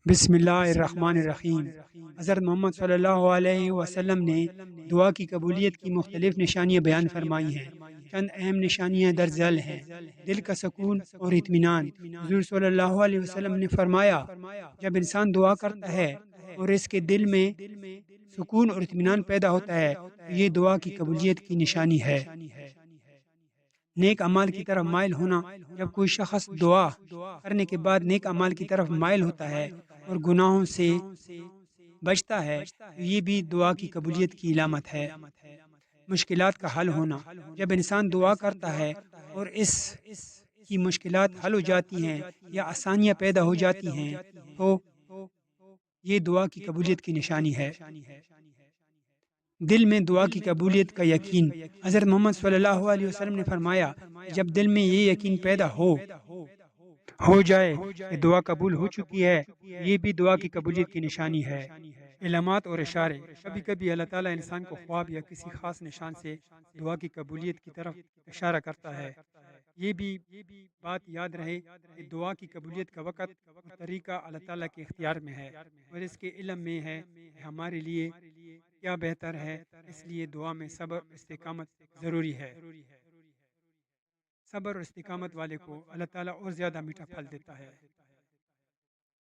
بسم اللہ الرحمن الرحیم۔ حضرت محمد صلی اللہ علیہ وسلم نے دعا کی قبولیت کی مختلف نشانیاں بیان فرمائی ہیں۔ چند اہم نشانیاں درج ذیل ہیں: دل کا سکون اور اطمینان۔ حضور صلی اللہ علیہ وسلم نے فرمایا، جب انسان دعا کرتا ہے اور اس کے دل میں سکون اور اطمینان پیدا ہوتا ہے تو یہ دعا کی قبولیت کی نشانی ہے۔ نیک اعمال کی طرف مائل ہونا۔ جب کوئی شخص دعا کرنے کے بعد نیک اعمال کی طرف مائل ہوتا ہے اور گناہوں سے بچتا ہے تو یہ بھی دعا کی قبولیت کی علامت ہے۔ مشکلات کا حل ہونا۔ جب انسان دعا کرتا ہے اور اس کی مشکلات حل ہو جاتی ہیں یا آسانیاں پیدا ہو جاتی ہیں تو یہ دعا کی قبولیت کی نشانی ہے۔ دل میں دعا کی قبولیت کا یقین۔ حضرت محمد صلی اللہ علیہ وسلم نے فرمایا، جب دل میں یہ یقین پیدا ہو جائے کہ دعا قبول ہو چکی ہے، یہ بھی دعا کی قبولیت کی نشانی ہے۔ علامات اور اشارے۔ کبھی کبھی اللہ تعالیٰ انسان کو خواب یا کسی خاص نشان سے دعا کی قبولیت کی طرف اشارہ کرتا ہے۔ یہ بھی بات یاد رہے کہ دعا کی قبولیت کا وقت اور طریقہ اللہ تعالیٰ کے اختیار میں ہے اور اس کے علم میں ہے کہ ہمارے لیے کیا بہتر ہے۔ اس لیے دعا میں صبر اور استقامت ضروری ہے۔ صبر اور استقامت والے کو اللہ تعالیٰ اور زیادہ میٹھا پھل دیتا ہے۔